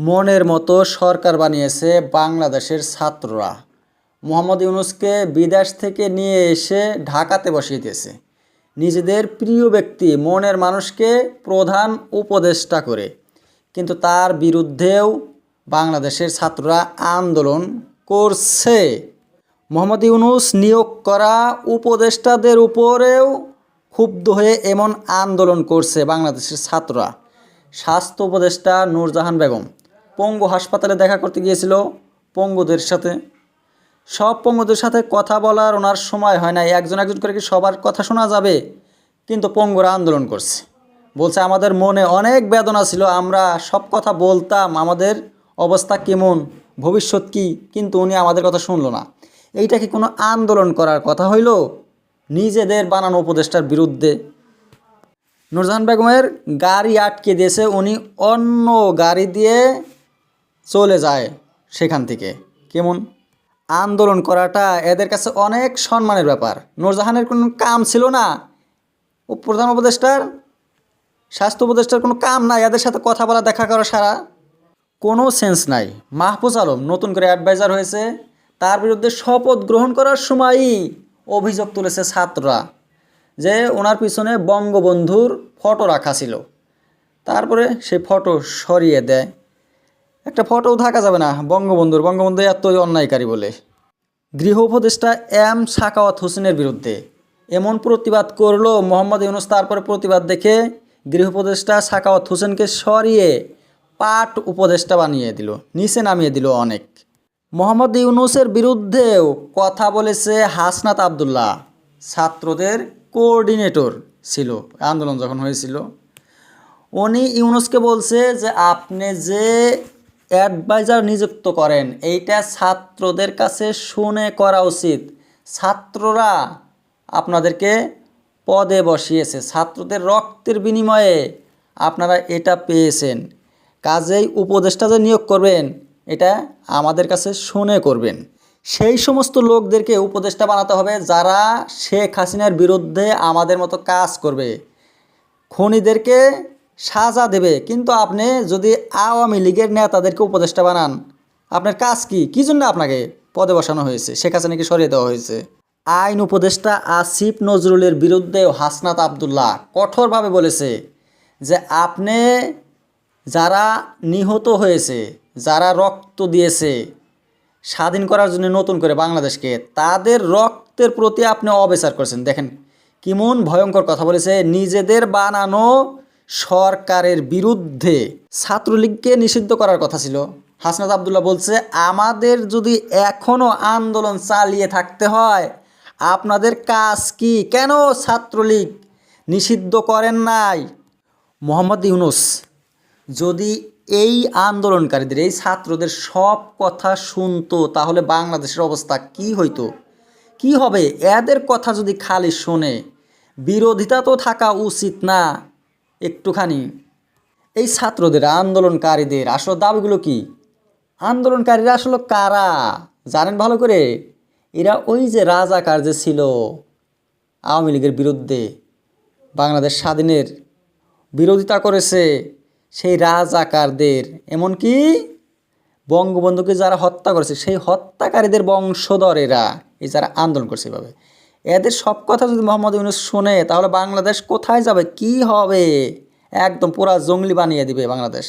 মনের মতো সরকার বানিয়েছে বাংলাদেশের ছাত্ররা। মোহাম্মদ ইউনূসকে বিদেশ থেকে নিয়ে এসে ঢাকাতে বসিয়ে দিয়েছে নিজেদের প্রিয় ব্যক্তি, মনের মানুষকে প্রধান উপদেষ্টা করে। কিন্তু তার বিরুদ্ধেও বাংলাদেশের ছাত্ররা আন্দোলন করছে। মোহাম্মদ ইউনূস নিয়োগ করা উপদেষ্টাদের উপরেও ক্ষুব্ধ হয়ে এমন আন্দোলন করছে বাংলাদেশের ছাত্ররা। স্বাস্থ্য উপদেষ্টা নূরজাহান বেগম পঙ্গু হাসপাতালে দেখা করতে গিয়েছিল পঙ্গুদের সাথে। সব পঙ্গুদের সাথে কথা বলার ওনার সময় হয় না, একজন একজন করে কি সবার কথা শোনা যাবে? কিন্তু পঙ্গুরা আন্দোলন করছে, বলছে আমাদের মনে অনেক বেদনা ছিল, আমরা সব কথা বলতাম, আমাদের অবস্থা কেমন, ভবিষ্যৎ কি, কিন্তু উনি আমাদের কথা শুনলো না। এইটা কি কোনো আন্দোলন করার কথা হইল? নিজেদের বানানো উপদেষ্টার বিরুদ্ধে। নূরজাহান বেগমের গাড়ি আটকে দিয়েছে, উনি অন্য গাড়ি দিয়ে চলে যায় সেখান থেকে। কেমন আন্দোলন করাটা এদের কাছে অনেক সম্মানের ব্যাপার। নূরজাহানের কোনো কাম ছিল না, ও প্রধান উপদেষ্টার, স্বাস্থ্য উপদেষ্টার কোনো কাম নাই এদের সাথে কথা বলা, দেখা করা, সারা কোনো সেন্স নাই। মাহফুজ আলম নতুন করে অ্যাডভাইজার হয়েছে, তার বিরুদ্ধে শপথ গ্রহণ করার সময়ই অভিযোগ তুলেছে ছাত্ররা যে ওনার পিছনে বঙ্গবন্ধুর ফটো রাখা ছিল। তারপরে সে ফটো সরিয়ে দেয়, একটা ফটোও থাকা যাবে না বঙ্গবন্ধু এতই অন্যায়কারী বলে। গৃহ উপদেষ্টা এম সাখাওয়াত হোসেনের বিরুদ্ধে এমন প্রতিবাদ করলো মোহাম্মদ ইউনূস, তারপরে প্রতিবাদ দেখে গৃহ উপদেষ্টা সাখাওয়াত হোসেনকে সরিয়ে পাট উপদেষ্টা বানিয়ে দিল, নিচে নামিয়ে দিল অনেক। মোহাম্মদ ইউনূসের বিরুদ্ধেও কথা বলেছে হাসনাত আবদুল্লাহ, ছাত্রদের কোঅর্ডিনেটর ছিল আন্দোলন যখন হয়েছিল। উনি ইউনূসকে বলছে যে আপনি যে অ্যাডভাইজার নিযুক্ত করেন এইটা ছাত্রদের কাছে শুনে করা উচিত, ছাত্ররা আপনাদেরকে পদে বসিয়েছে, ছাত্রদের রক্তের বিনিময়ে আপনারা এটা পেয়েছেন, কাজেই উপদেষ্টা যে নিয়োগ করবেন এটা আমাদের কাছে শুনে করবেন। সেই সমস্ত লোকদেরকে উপদেষ্টা বানাতে হবে যারা শেখ হাসিনার বিরুদ্ধে আমাদের মতো কাজ করবে, খুনিদেরকে সাজা দেবে। কিন্তু আপনি যদি আওয়ামী লীগের নেতাদেরকে উপদেষ্টা বানান, আপনার কাজ কী জন্য আপনাকে পদে বসানো হয়েছে? শেখ হাসিনাকে সরিয়ে দেওয়া হয়েছে। আইন উপদেষ্টা আসিফ নজরুলের বিরুদ্ধেও হাসনাত আবদুল্লাহ কঠোরভাবে বলেছে যে আপনি যারা নিহত হয়েছে, যারা রক্ত দিয়েছে স্বাধীন করার জন্য নতুন করে বাংলাদেশকে, তাদের রক্তের প্রতি আপনি অবিচার করছেন। দেখেন কেমন ভয়ঙ্কর কথা বলেছে, নিজেদের বানানো সরকারের বিরুদ্ধে। ছাত্রলীগকে নিষিদ্ধ করার কথা ছিল, হাসনাত আবদুল্লাহ বলছে আমাদের যদি এখনও আন্দোলন চালিয়ে থাকতে হয় আপনাদের কাজ কি, কেন ছাত্রলীগ নিষিদ্ধ করেন নাই? মোহাম্মদ ইউনূস যদি এই আন্দোলনকারীদের, এই ছাত্রদের সব কথা শুনতো তাহলে বাংলাদেশের অবস্থা কি হইতো, কি হবে? এদের কথা যদি খালি শোনে, বিরোধিতা তো থাকা উচিত না একটুখানি? এই ছাত্রদের, আন্দোলনকারীদের আসলে দাবিগুলো কি? আন্দোলনকারীরা আসলে কারা জানেন ভালো করে? এরা ওই যে রাজাকার যে ছিল আওয়ামী লীগের বিরুদ্ধে, বাংলাদেশ স্বাধীনের বিরোধিতা করেছে, সেই রাজাকারদের, এমনকি বঙ্গবন্ধুকে যারা হত্যা করেছে সেই হত্যাকারীদের বংশধর এরা, এই যারা আন্দোলন করছে এভাবে। এদের সব কথা যদি মোহাম্মদ ইউনূস শোনে তাহলে বাংলাদেশ কোথায় যাবে, কি হবে? একদম পুরা জঙ্গলি বানিয়ে দিবে বাংলাদেশ।